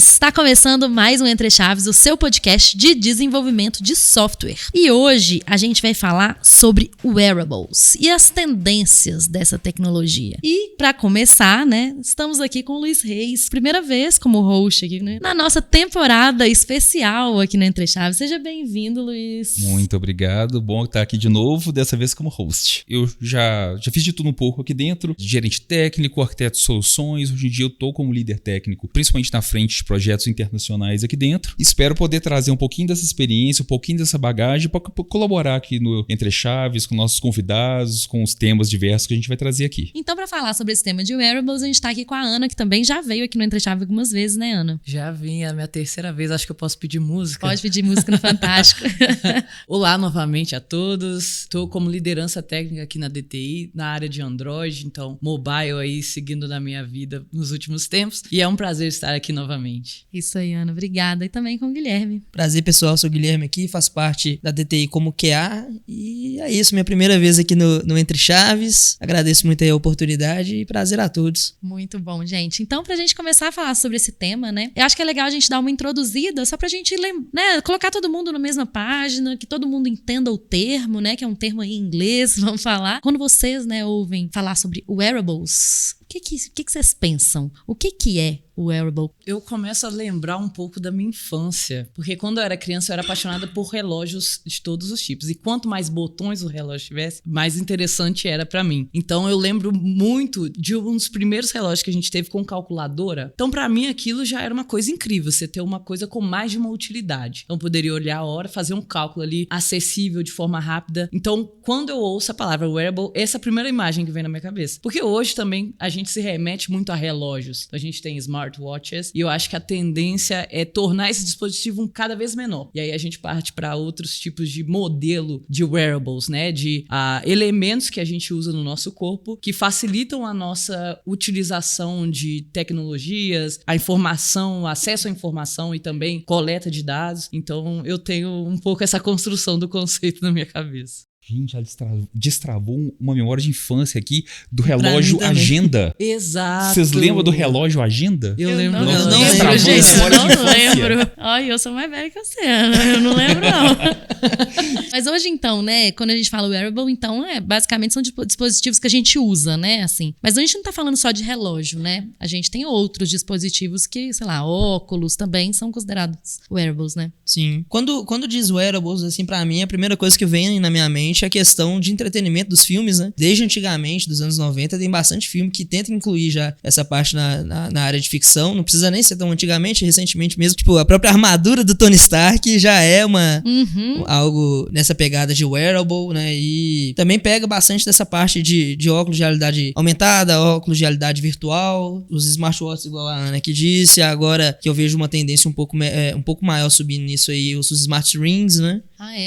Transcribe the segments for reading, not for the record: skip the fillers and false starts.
Está começando mais um Entre Chaves, o seu podcast de desenvolvimento de software. E hoje a gente vai falar sobre wearables e as tendências dessa tecnologia. E para começar, né, estamos aqui com o Luiz Reis, primeira vez como host aqui, né, na nossa temporada especial aqui no Entre Chaves. Seja bem-vindo, Luiz. Muito obrigado, bom estar aqui de novo, dessa vez como host. Eu já fiz de tudo um pouco aqui dentro, gerente técnico, arquiteto de soluções. Hoje em dia eu estou como líder técnico, principalmente na frente de projetos internacionais aqui dentro. Espero poder trazer um pouquinho dessa experiência, um pouquinho dessa bagagem para colaborar aqui no Entre Chaves, com nossos convidados, com os temas diversos que a gente vai trazer aqui. Então, para falar sobre esse tema de wearables, a gente está aqui com a Ana, que também já veio aqui no Entre Chaves algumas vezes, né, Ana? Já vim, é a minha terceira vez, acho que eu posso pedir música. Pode pedir música no Fantástico. Olá novamente a todos, estou como liderança técnica aqui na DTI, na área de Android, então mobile aí seguindo na minha vida nos últimos tempos, e é um prazer estar aqui novamente. Isso aí, Ana, obrigada. E também com o Guilherme. Prazer, pessoal, sou o Guilherme aqui, faço parte da DTI como QA, e é isso, minha primeira vez aqui no Entre Chaves. Agradeço muito aí a oportunidade e prazer a todos. Muito bom, gente. Então, pra gente começar a falar sobre esse tema, né, eu acho que é legal a gente dar uma introduzida, só pra gente, né, colocar todo mundo na mesma página, que todo mundo entenda o termo, né, que é um termo em inglês, vamos falar. Quando vocês, né, ouvem falar sobre wearables, o que vocês pensam? O que é o wearable? Eu começo a lembrar um pouco da minha infância, porque quando eu era criança eu era apaixonada por relógios de todos os tipos, e quanto mais botões o relógio tivesse, mais interessante era pra mim. Então eu lembro muito de um dos primeiros relógios que a gente teve com calculadora. Então pra mim aquilo já era uma coisa incrível, você ter uma coisa com mais de uma utilidade. Então eu poderia olhar a hora, fazer um cálculo ali acessível de forma rápida. Então quando eu ouço a palavra wearable, essa é a primeira imagem que vem na minha cabeça. Porque hoje também a gente se remete muito a relógios. Então a gente tem smartwatches e eu acho que a tendência é tornar esse dispositivo cada vez menor. E aí a gente parte para outros tipos de modelo de wearables, né? De elementos que a gente usa no nosso corpo que facilitam a nossa utilização de tecnologias, a informação, acesso à informação e também coleta de dados. Então eu tenho um pouco essa construção do conceito na minha cabeça. Gente, ela destravou uma memória de infância aqui do relógio Agenda. Exato. Vocês lembram do relógio Agenda? Eu lembro. Eu não lembro, gente. Eu memória de não infância. lembro. Ai, eu sou mais velha que você, Ana. Eu não lembro, não. Mas hoje, então, né, quando a gente fala wearable, então, basicamente são dispositivos que a gente usa, né, assim. Mas a gente não tá falando só de relógio, né? A gente tem outros dispositivos que, sei lá, óculos também são considerados wearables, né? Sim. Quando diz wearables, assim, pra mim, a primeira coisa que vem na minha mente é a questão de entretenimento dos filmes, né? Desde antigamente, dos anos 90, tem bastante filme que tenta incluir já essa parte na área de ficção. Não precisa nem ser tão antigamente, recentemente mesmo. Tipo, a própria armadura do Tony Stark já é algo nessa pegada de wearable, né? E também pega bastante dessa parte de óculos de realidade aumentada, óculos de realidade virtual, os smartwatches, igual a Ana que disse. Agora que eu vejo uma tendência um pouco maior subindo nisso aí, os smart rings, né?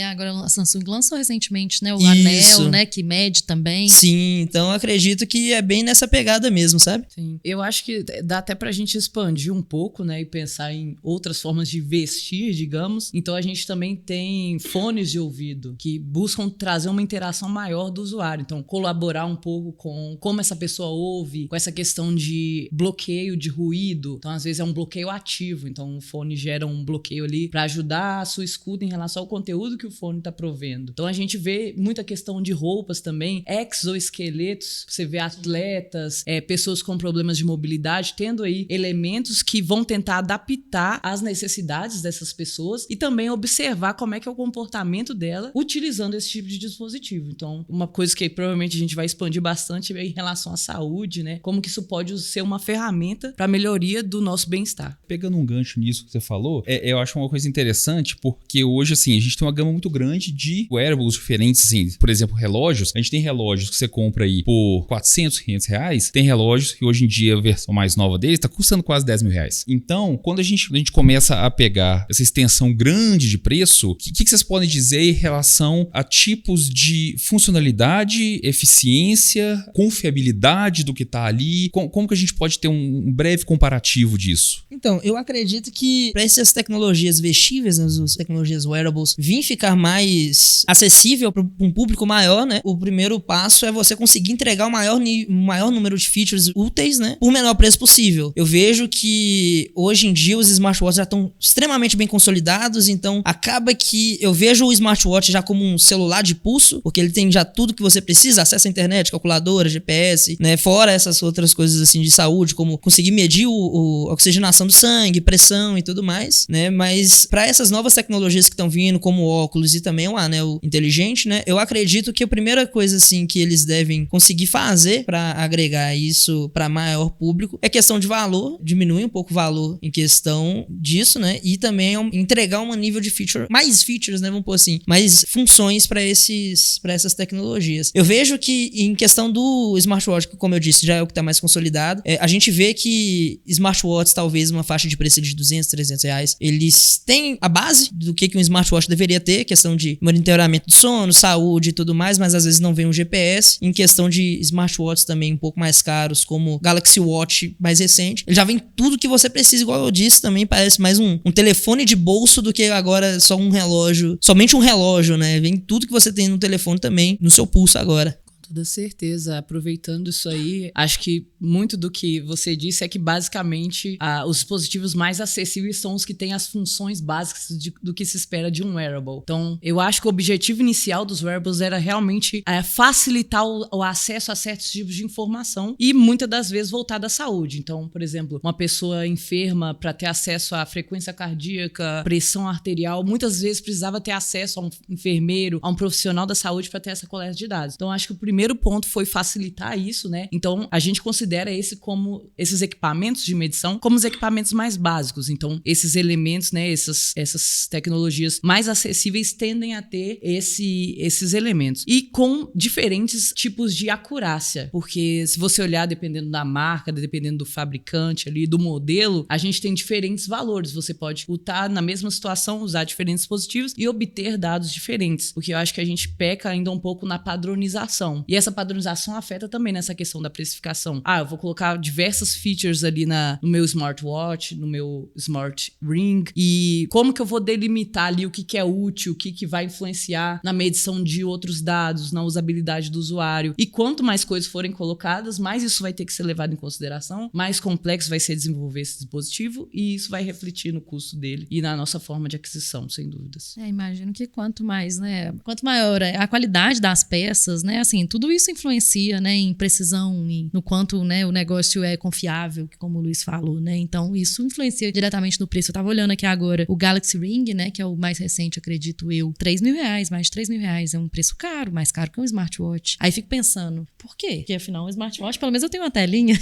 Agora a Samsung lançou recentemente, né? O Isso. anel, né? Que mede também. Sim, então acredito que é bem nessa pegada mesmo, sabe? Sim. Eu acho que dá até pra gente expandir um pouco, né? E pensar em outras formas de vestir, digamos. Então a gente também tem fones de ouvido que buscam trazer uma interação maior do usuário. Então colaborar um pouco com como essa pessoa ouve, com essa questão de bloqueio de ruído. Então às vezes é um bloqueio ativo. Então o fone gera um bloqueio ali pra ajudar a sua escuta em relação ao conteúdo que o fone tá provendo. Então a gente vê muita questão de roupas também, exoesqueletos, você vê atletas, pessoas com problemas de mobilidade, tendo aí elementos que vão tentar adaptar às necessidades dessas pessoas e também observar como é que é o comportamento dela utilizando esse tipo de dispositivo. Então, uma coisa que provavelmente a gente vai expandir bastante é em relação à saúde, né? Como que isso pode ser uma ferramenta para melhoria do nosso bem-estar. Pegando um gancho nisso que você falou, eu acho uma coisa interessante porque hoje, assim, a gente tem uma gama muito grande de wearables diferentes, assim, por exemplo, relógios. A gente tem relógios que você compra aí por 400, 500 reais. Tem relógios que hoje em dia a versão mais nova deles está custando quase 10 mil reais. Então, quando a gente começa a pegar essa extensão grande de preço, o que vocês podem dizer em relação a tipos de funcionalidade, eficiência, confiabilidade do que está ali? Como que a gente pode ter um breve comparativo disso? Então, eu acredito que para essas tecnologias vestíveis, as tecnologias wearables, vir ficar mais acessível para um público maior, né? O primeiro passo é você conseguir entregar o maior número de features úteis, né? Por menor preço possível. Eu vejo que hoje em dia os smartwatches já estão extremamente bem consolidados, então acaba que eu vejo o smartwatch já como um celular de pulso, porque ele tem já tudo que você precisa, acesso à internet, calculadora, GPS, né? Fora essas outras coisas assim de saúde, como conseguir medir a oxigenação do sangue, pressão e tudo mais, né? Mas para essas novas tecnologias que estão vindo, como o óculos e também o anel inteligente, né? Eu acredito que a primeira coisa assim que eles devem conseguir fazer para agregar isso para maior público é questão de valor, diminuir um pouco o valor em questão disso, né? E também entregar um nível de mais features, né? Vamos pôr assim, mais funções para essas tecnologias. Eu vejo que em questão do smartwatch, que como eu disse, já é o que está mais consolidado, a gente vê que smartwatches, talvez uma faixa de preço de 200, 300 reais, eles têm a base do que um smartwatch deveria ter, questão de monitoramento do sono, saúde e tudo mais, mas às vezes não vem um GPS. Em questão de smartwatches também um pouco mais caros, como Galaxy Watch mais recente, ele já vem tudo que você precisa, igual eu disse, também parece mais um telefone de bolso do que agora só um relógio, somente um relógio, né? Vem tudo que você tem no telefone também no seu pulso agora. Toda certeza. Aproveitando isso aí, acho que muito do que você disse é que basicamente os dispositivos mais acessíveis são os que têm as funções básicas do que se espera de um wearable. Então, eu acho que o objetivo inicial dos wearables era realmente facilitar o acesso a certos tipos de informação e muitas das vezes voltada à saúde. Então, por exemplo, uma pessoa enferma, para ter acesso à frequência cardíaca, pressão arterial, muitas vezes precisava ter acesso a um enfermeiro, a um profissional da saúde para ter essa coleta de dados. Então, acho que o primeiro ponto foi facilitar isso, né? Então, a gente considera esses equipamentos de medição como os equipamentos mais básicos. Então, esses elementos, né? Essas tecnologias mais acessíveis tendem a ter esses elementos. E com diferentes tipos de acurácia. Porque se você olhar, dependendo da marca, dependendo do fabricante ali, do modelo, a gente tem diferentes valores. Você pode estar na mesma situação, usar diferentes dispositivos e obter dados diferentes. Porque eu acho que a gente peca ainda um pouco na padronização. E essa padronização afeta também nessa questão da precificação. Eu vou colocar diversas features ali no meu smartwatch, no meu smart ring, e como que eu vou delimitar ali o que é útil, o que vai influenciar na medição de outros dados, na usabilidade do usuário. E quanto mais coisas forem colocadas, mais isso vai ter que ser levado em consideração, mais complexo vai ser desenvolver esse dispositivo, e isso vai refletir no custo dele e na nossa forma de aquisição, sem dúvidas. Imagino que quanto mais, né, quanto maior a qualidade das peças, né, assim, tudo isso influencia, né, em precisão, no quanto, né, o negócio é confiável, como o Luiz falou, né, então isso influencia diretamente no preço. Eu tava olhando aqui agora o Galaxy Ring, né, que é o mais recente, acredito eu, R$3.000, mais de R$3.000, é um preço caro, mais caro que um smartwatch. Aí fico pensando, por quê? Porque afinal um smartwatch, pelo menos eu tenho uma telinha,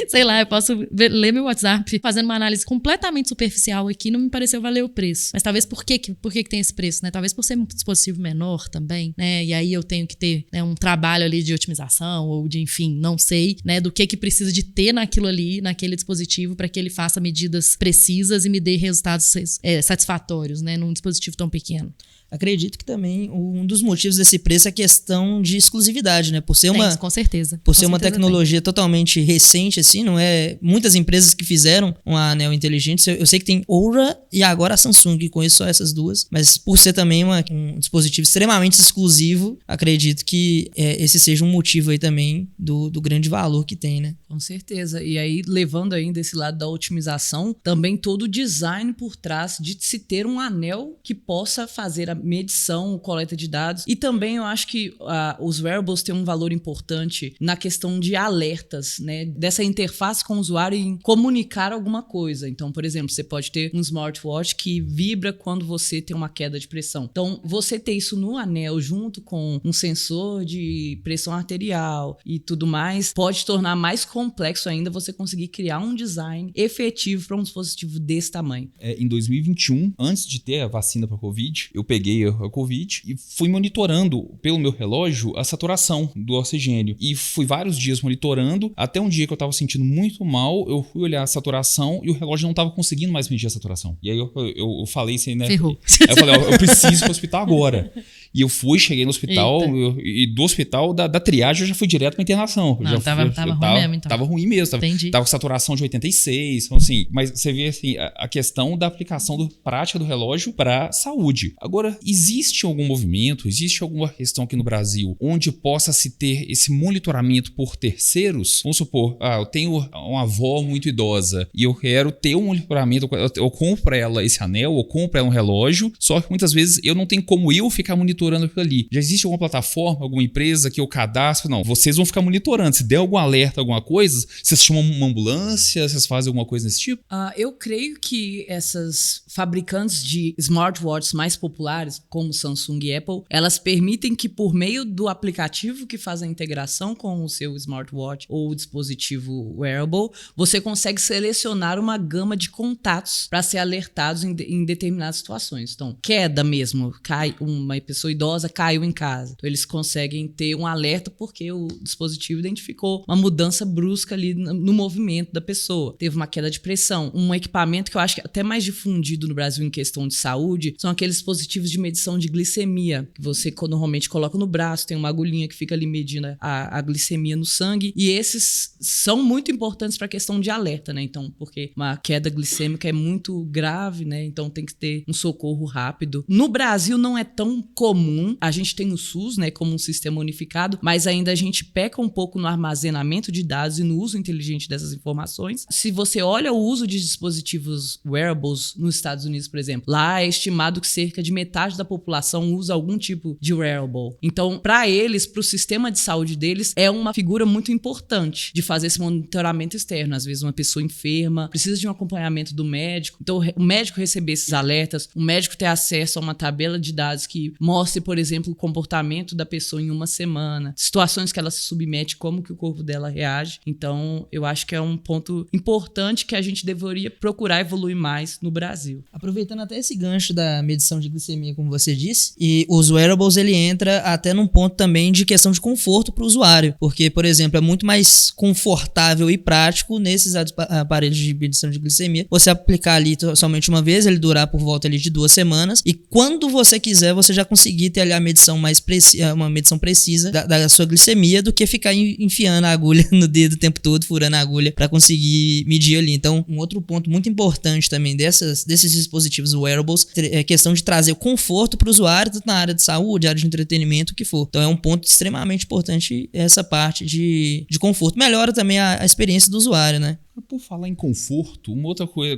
sei lá, eu posso ler meu WhatsApp, fazendo uma análise completamente superficial aqui, não me pareceu valer o preço. Mas talvez por que tem esse preço, né? Talvez por ser um dispositivo menor também, né, e aí eu tenho que ter, né, um trabalho ali de otimização ou de, enfim, não sei, né, do que precisa de ter naquilo ali, naquele dispositivo, para que ele faça medidas precisas e me dê resultados satisfatórios, né, num dispositivo tão pequeno. Acredito que também um dos motivos desse preço é a questão de exclusividade, né? Por ser com certeza. Por ser uma tecnologia totalmente recente, assim, não é? Muitas empresas que fizeram um anel inteligente, eu sei que tem Oura e agora a Samsung, conheço só essas duas, mas por ser também um dispositivo extremamente exclusivo, acredito que esse seja um motivo aí também do grande valor que tem, né? Com certeza. E aí, levando ainda esse lado da otimização, também todo o design por trás de se ter um anel que possa fazer a medição, coleta de dados. E também eu acho que os wearables têm um valor importante na questão de alertas, né? Dessa interface com o usuário em comunicar alguma coisa. Então, por exemplo, você pode ter um smartwatch que vibra quando você tem uma queda de pressão. Então, você ter isso no anel junto com um sensor de pressão arterial e tudo mais, pode tornar mais complexo ainda você conseguir criar um design efetivo para um dispositivo desse tamanho. Em 2021, antes de ter a vacina para Covid, eu peguei a Covid e fui monitorando pelo meu relógio a saturação do oxigênio. E fui vários dias monitorando, até um dia que eu tava sentindo muito mal, eu fui olhar a saturação e o relógio não tava conseguindo mais medir a saturação. E aí eu falei assim, né? Ferrou. Aí eu falei, eu preciso ir pro hospital agora. E eu cheguei no hospital, e do hospital, da triagem, eu já fui direto pra internação. Não, tava ruim mesmo, então. Tava ruim mesmo. Entendi. Tava com saturação de 86, então assim. Mas você vê, assim, a questão da aplicação prática do relógio pra saúde. Agora, existe algum movimento, existe alguma questão aqui no Brasil onde possa se ter esse monitoramento por terceiros? Vamos supor, eu tenho uma avó muito idosa e eu quero ter um monitoramento, eu compro pra ela esse anel, eu compro pra ela um relógio, só que muitas vezes eu não tenho como eu ficar monitorando aquilo ali. Já existe alguma plataforma, alguma empresa que eu cadastro? Não, vocês vão ficar monitorando. Se der algum alerta, alguma coisa, vocês chamam uma ambulância, vocês fazem alguma coisa desse tipo? Eu creio que essas fabricantes de smartwatches mais populares, como Samsung e Apple, elas permitem que por meio do aplicativo que faz a integração com o seu smartwatch ou o dispositivo wearable, você consegue selecionar uma gama de contatos para ser alertados em determinadas situações. Então, queda mesmo, uma pessoa idosa caiu em casa. Então, eles conseguem ter um alerta porque o dispositivo identificou uma mudança brusca ali no movimento da pessoa. Teve uma queda de pressão. Um equipamento que eu acho que é até mais difundido no Brasil em questão de saúde são aqueles dispositivos de medição de glicemia, que você normalmente coloca no braço, tem uma agulhinha que fica ali medindo a glicemia no sangue, e esses são muito importantes para a questão de alerta, né? Então, porque uma queda glicêmica é muito grave, né? Então tem que ter um socorro rápido. No Brasil não é tão comum, a gente tem o SUS, né, como um sistema unificado, mas ainda a gente peca um pouco no armazenamento de dados e no uso inteligente dessas informações. Se você olha o uso de dispositivos wearables nos Estados Unidos, por exemplo, lá é estimado que cerca de metade da população usa algum tipo de wearable. Então, para eles, para o sistema de saúde deles, é uma figura muito importante de fazer esse monitoramento externo. Às vezes uma pessoa enferma, precisa de um acompanhamento do médico. Então, o médico receber esses alertas, o médico ter acesso a uma tabela de dados que mostre, por exemplo, o comportamento da pessoa em uma semana, situações que ela se submete, como que o corpo dela reage. Então, eu acho que é um ponto importante que a gente deveria procurar evoluir mais no Brasil. Aproveitando até esse gancho da medição de glicemia, como você disse, e os wearables, ele entra até num ponto também de questão de conforto para o usuário, porque, por exemplo, é muito mais confortável e prático nesses aparelhos de medição de glicemia você aplicar ali somente uma vez, ele durar por volta ali de 2 semanas, e quando você quiser, você já conseguir ter ali a medição mais precisa, uma medição precisa da sua glicemia, do que ficar enfiando a agulha no dedo o tempo todo, furando a agulha para conseguir medir ali. Então, um outro ponto muito importante também desses dispositivos wearables é a questão de trazer o conforto para o usuário, tanto na área de saúde, área de entretenimento, o que for. Então, é um ponto extremamente importante essa parte de conforto. Melhora também a experiência do usuário, né? Por falar em conforto,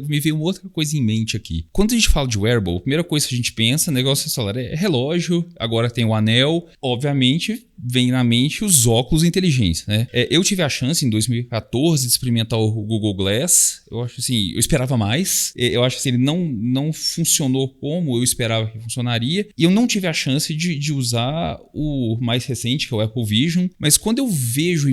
me veio uma outra coisa em mente aqui. Quando a gente fala de wearable, a primeira coisa que a gente pensa, negócio celular é relógio, agora tem o anel, obviamente vem na mente os óculos inteligentes, né? Eu tive a chance em 2014 de experimentar o Google Glass. Eu acho assim, eu esperava mais. Eu acho assim, ele não funcionou como eu esperava que funcionaria. E eu não tive a chance de usar o mais recente, que é o Apple Vision. Mas quando eu vejo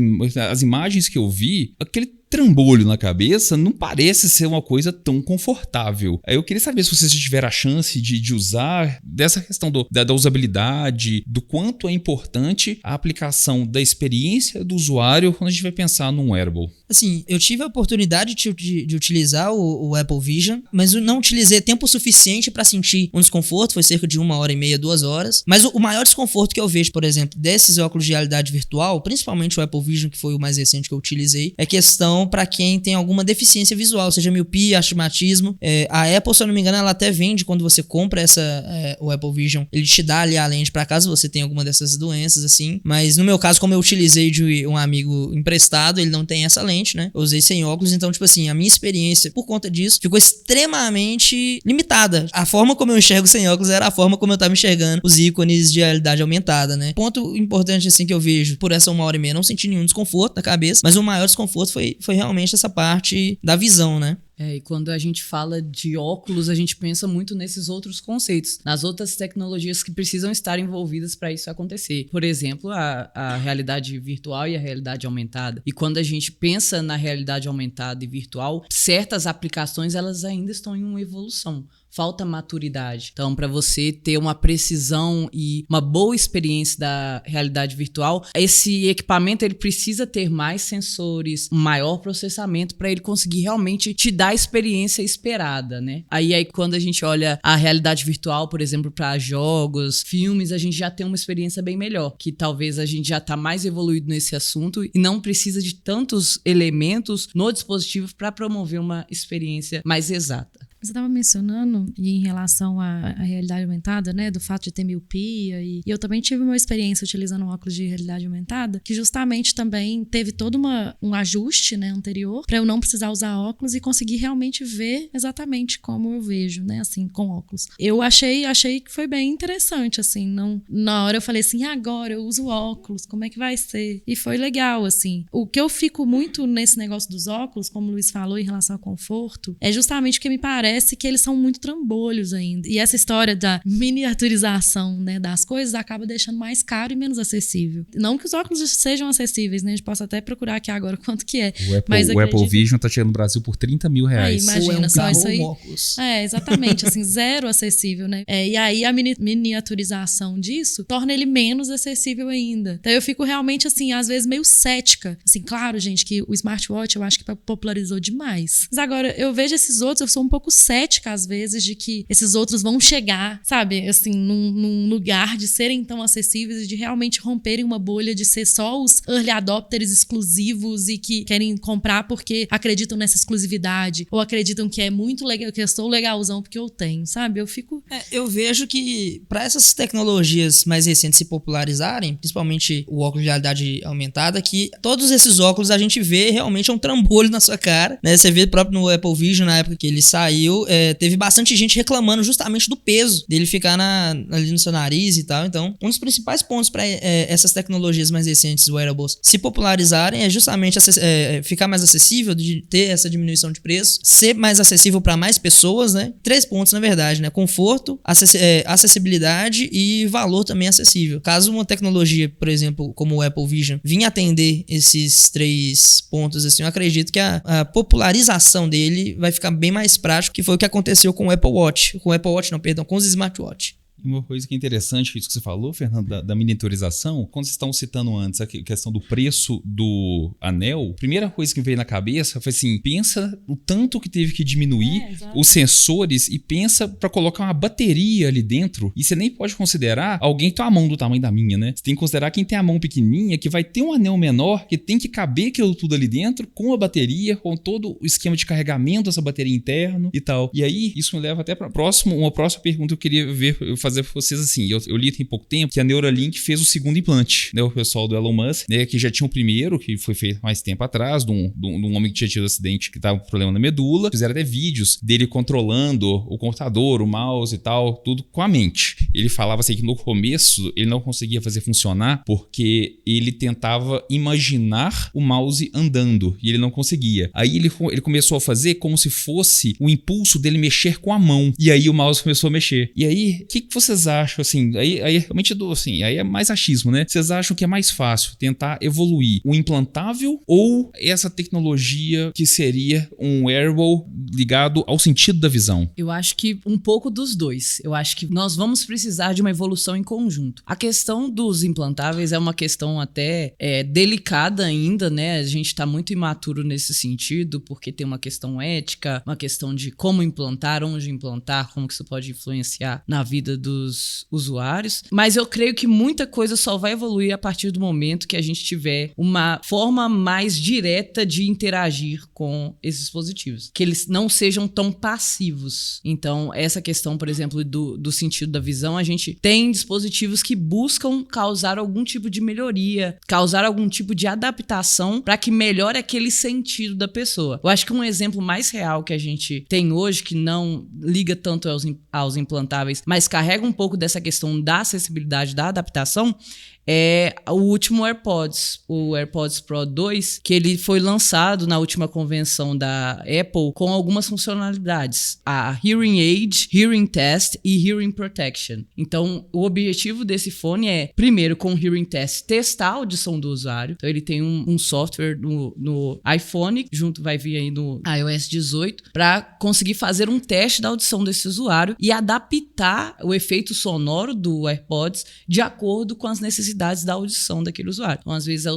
as imagens que eu vi, aquele trambolho na cabeça não parece ser uma coisa tão confortável. Eu queria saber se vocês tiveram a chance de usar, dessa questão da usabilidade, do quanto é importante a aplicação da experiência do usuário quando a gente vai pensar num wearable. Assim, eu tive a oportunidade de utilizar o Apple Vision, mas eu não utilizei tempo suficiente para sentir um desconforto, foi cerca de 1h30, 2 horas. Mas o maior desconforto que eu vejo, por exemplo, desses óculos de realidade virtual, principalmente o Apple Vision, que foi o mais recente que eu utilizei, é questão para quem tem alguma deficiência visual, seja miopia, astigmatismo. A Apple, se eu não me engano, ela até vende, quando você compra o Apple Vision, ele te dá ali a lente para caso você tenha alguma dessas doenças, assim. Mas no meu caso, como eu utilizei de um amigo emprestado, ele não tem essa lente, né? Eu usei sem óculos, então, tipo assim, a minha experiência, por conta disso, ficou extremamente limitada. A forma como eu enxergo sem óculos era a forma como eu tava enxergando os ícones de realidade aumentada, né? Ponto importante, assim, que eu vejo, por essa 1h30, não senti nenhum desconforto na cabeça, mas o maior desconforto foi realmente essa parte da visão, né? E quando a gente fala de óculos, a gente pensa muito nesses outros conceitos, nas outras tecnologias que precisam estar envolvidas para isso acontecer. Por exemplo, a realidade virtual e a realidade aumentada. E quando a gente pensa na realidade aumentada e virtual, certas aplicações elas ainda estão em uma evolução. falta maturidade. Então, para você ter uma precisão e uma boa experiência da realidade virtual, esse equipamento ele precisa ter mais sensores, um maior processamento para ele conseguir realmente te dar a experiência esperada, né? Aí quando a gente olha a realidade virtual, por exemplo, para jogos, filmes, a gente já tem uma experiência bem melhor, que talvez a gente já tá mais evoluído nesse assunto e não precisa de tantos elementos no dispositivo para promover uma experiência mais exata. Você estava mencionando em relação à realidade aumentada, né, do fato de ter miopia, e eu também tive uma experiência utilizando um óculos de realidade aumentada, que justamente também teve todo um ajuste, né, anterior, para eu não precisar usar óculos e conseguir realmente ver exatamente como eu vejo, né, assim, com óculos. Eu achei que foi bem interessante, assim, não, na hora eu falei assim, agora eu uso óculos, como é que vai ser? E foi legal, assim. O que eu fico muito nesse negócio dos óculos, como o Luiz falou em relação ao conforto, é justamente que me parece que eles são muito trambolhos ainda. E essa história da miniaturização, né, das coisas acaba deixando mais caro e menos acessível. Não que os óculos sejam acessíveis, né? A gente possa até procurar aqui agora quanto que é. O Apple Vision tá chegando no Brasil por R$30 mil. Aí, imagina, só isso aí. Óculos. Exatamente, assim, zero acessível, né? E aí a miniaturização disso torna ele menos acessível ainda. Então eu fico realmente, assim, às vezes meio cética. Assim, claro, gente, que o smartwatch eu acho que popularizou demais. Mas agora, eu vejo esses outros, eu sou um pouco cética às vezes de que esses outros vão chegar, sabe, assim, num lugar de serem tão acessíveis e de realmente romperem uma bolha de ser só os early adopters exclusivos e que querem comprar porque acreditam nessa exclusividade ou acreditam que é muito legal, que eu sou legalzão porque eu tenho, sabe? Eu fico... Eu vejo que para essas tecnologias mais recentes se popularizarem, principalmente o óculos de realidade aumentada, que todos esses óculos a gente vê realmente é um trambolho na sua cara, né? Você vê próprio no Apple Vision, na época que ele saiu, teve bastante gente reclamando justamente do peso dele ficar ali no seu nariz e tal. Então, um dos principais pontos para essas tecnologias mais recentes, wearables, se popularizarem é justamente ficar mais acessível, de ter essa diminuição de preço, ser mais acessível para mais pessoas, né? 3 pontos, na verdade, né? Conforto, acessibilidade e valor também acessível. Caso uma tecnologia, por exemplo, como o Apple Vision, vinha atender esses 3 pontos, assim, eu acredito que a popularização dele vai ficar bem mais prático, que foi o que aconteceu com o Apple Watch. Com os smartwatch. Uma coisa que é interessante, isso que você falou, Fernando, da miniaturização, quando vocês estão citando antes a questão do preço do anel, a primeira coisa que veio na cabeça foi assim, pensa o tanto que teve que diminuir os sensores e pensa para colocar uma bateria ali dentro, e você nem pode considerar alguém que tem uma mão do tamanho da minha, né? Você tem que considerar quem tem a mão pequenininha, que vai ter um anel menor, que tem que caber aquilo tudo ali dentro, com a bateria, com todo o esquema de carregamento dessa bateria interno e tal. E aí, isso me leva até para uma próxima pergunta que eu queria fazer para vocês assim, eu li tem pouco tempo que a Neuralink fez o segundo implante, né, o pessoal do Elon Musk, né, que já tinha o primeiro, que foi feito mais tempo atrás, de um homem que tinha tido um acidente, que tava com problema na medula, fizeram até vídeos dele controlando o computador, o mouse e tal, tudo com a mente. Ele falava assim que no começo ele não conseguia fazer funcionar porque ele tentava imaginar o mouse andando e ele não conseguia. Aí ele começou a fazer como se fosse o impulso dele mexer com a mão, e aí o mouse começou a mexer. E aí, o que vocês acham, assim, aí realmente assim, aí é mais achismo, né? Vocês acham que é mais fácil tentar evoluir o implantável ou essa tecnologia que seria um wearable ligado ao sentido da visão? Eu acho que um pouco dos dois. Eu acho que nós vamos precisar de uma evolução em conjunto. A questão dos implantáveis é uma questão até delicada ainda, né? A gente tá muito imaturo nesse sentido, porque tem uma questão ética, uma questão de como implantar, onde implantar, como que isso pode influenciar na vida dos usuários, mas eu creio que muita coisa só vai evoluir a partir do momento que a gente tiver uma forma mais direta de interagir com esses dispositivos, que eles não sejam tão passivos. Então, essa questão, por exemplo, do sentido da visão, a gente tem dispositivos que buscam causar algum tipo de melhoria, causar algum tipo de adaptação para que melhore aquele sentido da pessoa. Eu acho que um exemplo mais real que a gente tem hoje, que não liga tanto aos implantáveis, mas carrega um pouco dessa questão da acessibilidade, da adaptação, é o último AirPods, o AirPods Pro 2, que ele foi lançado na última convenção da Apple com algumas funcionalidades. A Hearing Aid, Hearing Test e Hearing Protection. Então, o objetivo desse fone é, primeiro, com o Hearing Test, testar a audição do usuário. Então, ele tem um software no iPhone, junto vai vir aí no iOS 18, para conseguir fazer um teste da audição desse usuário e adaptar o efeito sonoro do AirPods de acordo com as necessidades da audição daquele usuário. Então, às vezes, o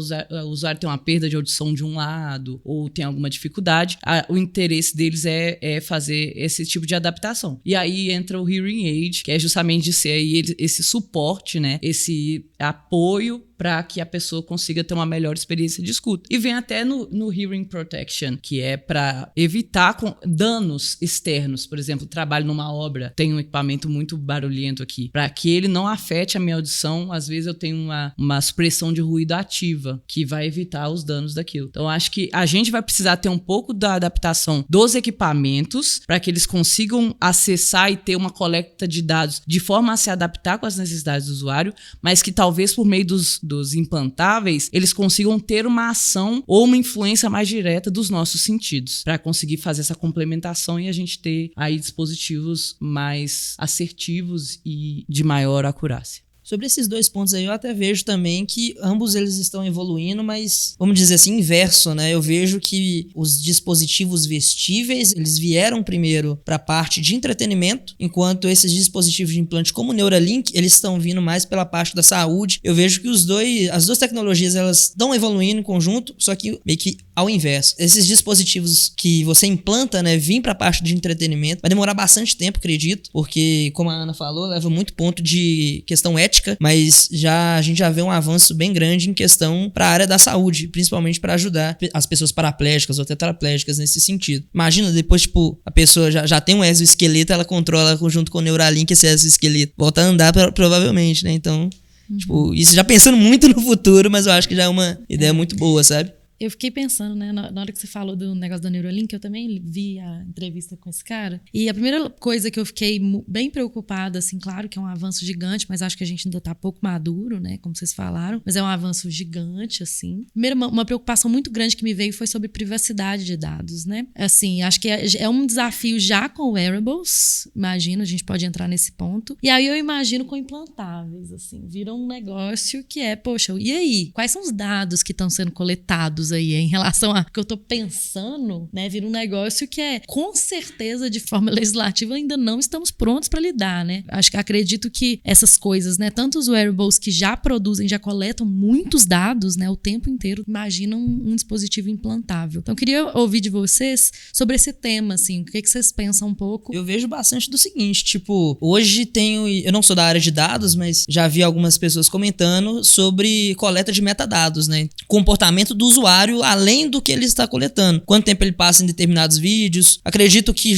usuário tem uma perda de audição de um lado ou tem alguma dificuldade. O interesse deles é fazer esse tipo de adaptação. E aí entra o Hearing Aid, que é justamente de ser aí esse suporte, né? Esse apoio para que a pessoa consiga ter uma melhor experiência de escuta. E vem até no Hearing Protection, que é para evitar danos externos. Por exemplo, trabalho numa obra, tem um equipamento muito barulhento aqui, para que ele não afete a minha audição. Às vezes eu tenho uma supressão de ruído ativa, que vai evitar os danos daquilo. Então, acho que a gente vai precisar ter um pouco da adaptação dos equipamentos, para que eles consigam acessar e ter uma coleta de dados de forma a se adaptar com as necessidades do usuário, mas que talvez por meio dos implantáveis, eles consigam ter uma ação ou uma influência mais direta dos nossos sentidos, para conseguir fazer essa complementação e a gente ter aí dispositivos mais assertivos e de maior acurácia. Sobre esses dois pontos aí, eu até vejo também que ambos eles estão evoluindo, mas, vamos dizer assim, inverso, né? Eu vejo que os dispositivos vestíveis, eles vieram primeiro para a parte de entretenimento, enquanto esses dispositivos de implante como o Neuralink, eles estão vindo mais pela parte da saúde. Eu vejo que as duas tecnologias, elas estão evoluindo em conjunto, só que meio que ao inverso. Esses dispositivos que você implanta, né, vir para a parte de entretenimento, vai demorar bastante tempo, acredito, porque, como a Ana falou, leva muito ponto de questão ética, mas a gente já vê um avanço bem grande em questão para a área da saúde, principalmente para ajudar as pessoas paraplégicas ou tetraplégicas nesse sentido. Imagina, depois, tipo, a pessoa já tem um exoesqueleto, ela controla junto com o Neuralink esse exoesqueleto, volta a andar provavelmente, né? Então, tipo, isso já pensando muito no futuro, mas eu acho que já é uma ideia muito boa, sabe? Eu fiquei pensando, né, na hora que você falou do negócio da Neuralink, eu também vi a entrevista com esse cara. E a primeira coisa que eu fiquei bem preocupada, assim, claro que é um avanço gigante, mas acho que a gente ainda tá pouco maduro, né, como vocês falaram. Mas é um avanço gigante, assim. Primeiro, uma preocupação muito grande que me veio foi sobre privacidade de dados, né. Assim, acho que é um desafio já com wearables, imagina, a gente pode entrar nesse ponto. E aí eu imagino com implantáveis, assim, vira um negócio que poxa, e aí? Quais são os dados que estão sendo coletados aí em relação a que eu tô pensando, né, vira um negócio que com certeza de forma legislativa ainda não estamos prontos para lidar, né? Acredito que essas coisas, né, tanto os wearables que já produzem, já coletam muitos dados, né, o tempo inteiro, imaginam um dispositivo implantável. Então eu queria ouvir de vocês sobre esse tema, assim, o que vocês pensam um pouco? Eu vejo bastante do seguinte, tipo, hoje eu não sou da área de dados, mas já vi algumas pessoas comentando sobre coleta de metadados, né? Comportamento do usuário além do que ele está coletando. Quanto tempo ele passa em determinados vídeos. Acredito que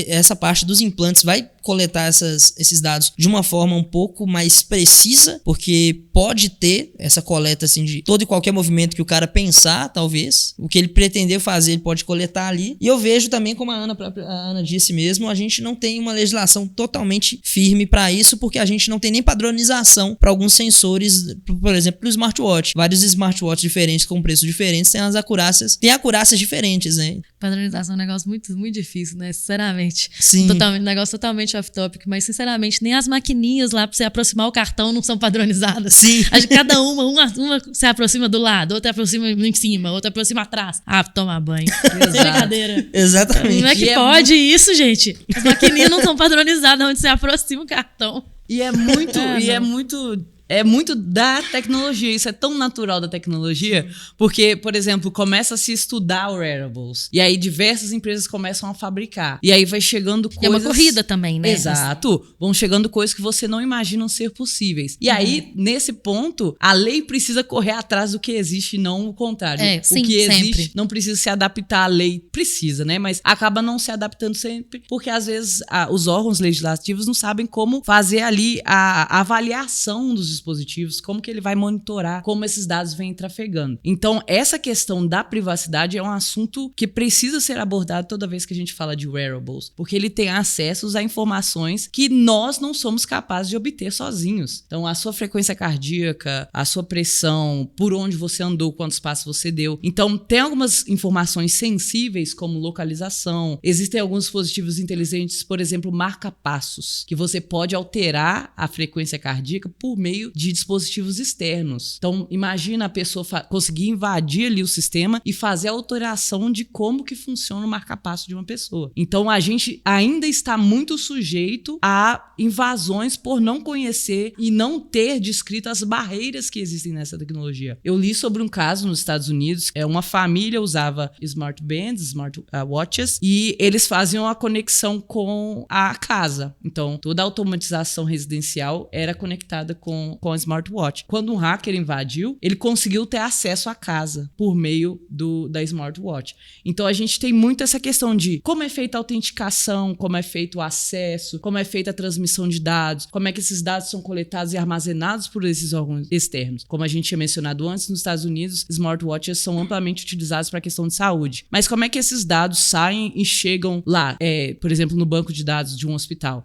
essa parte dos implantes vai coletar esses dados de uma forma um pouco mais precisa, porque pode ter essa coleta assim, de todo e qualquer movimento que o cara pensar, talvez. O que ele pretender fazer, ele pode coletar ali. E eu vejo também, como a Ana disse mesmo, a gente não tem uma legislação totalmente firme para isso, porque a gente não tem nem padronização para alguns sensores, por exemplo, para o smartwatch. Vários smartwatches diferentes, com preços diferentes, têm acurácias diferentes, né? Padronização é um negócio muito, muito difícil, né? Sinceramente. Sim. Um negócio totalmente off-topic, mas sinceramente, nem as maquininhas lá pra você aproximar o cartão não são padronizadas. Sim. Acho que cada uma se aproxima do lado, outra aproxima em cima, outra aproxima atrás. Tomar banho. Sem brincadeira. Exatamente. Como é que pode isso, gente? As maquininhas não são padronizadas onde você aproxima o cartão. E é muito da tecnologia, isso é tão natural da tecnologia, porque, por exemplo, começa a se estudar wearables, e aí diversas empresas começam a fabricar, e aí vai chegando coisas... É uma corrida também, né? Exato, vão chegando coisas que você não imagina ser possíveis. E aí, nesse ponto, a lei precisa correr atrás do que existe, não o contrário. Sim, o que existe sempre. não precisa se adaptar à lei, precisa, né? Mas acaba não se adaptando sempre, porque às vezes os órgãos legislativos não sabem como fazer ali a avaliação dos dispositivos, como que ele vai monitorar como esses dados vêm trafegando. Então, essa questão da privacidade é um assunto que precisa ser abordado toda vez que a gente fala de wearables, porque ele tem acessos a informações que nós não somos capazes de obter sozinhos. Então, a sua frequência cardíaca, a sua pressão, por onde você andou, quantos passos você deu. Então, tem algumas informações sensíveis, como localização. Existem alguns dispositivos inteligentes, por exemplo, marca-passos, que você pode alterar a frequência cardíaca por meio de dispositivos externos. Então, imagina a pessoa conseguir invadir ali o sistema e fazer a alteração de como que funciona o marca-passo de uma pessoa. Então, a gente ainda está muito sujeito a invasões por não conhecer e não ter descrito as barreiras que existem nessa tecnologia. Eu li sobre um caso nos Estados Unidos, uma família usava smart bands, smart watches, e eles faziam a conexão com a casa. Então, toda a automatização residencial era conectada com a smartwatch. Quando um hacker invadiu, ele conseguiu ter acesso à casa por meio da smartwatch. Então, a gente tem muito essa questão de como é feita a autenticação, como é feito o acesso, como é feita a transmissão de dados, como é que esses dados são coletados e armazenados por esses órgãos externos. Como a gente tinha mencionado antes, nos Estados Unidos, smartwatches são amplamente utilizados para a questão de saúde. Mas como é que esses dados saem e chegam lá? Por exemplo, no banco de dados de um hospital.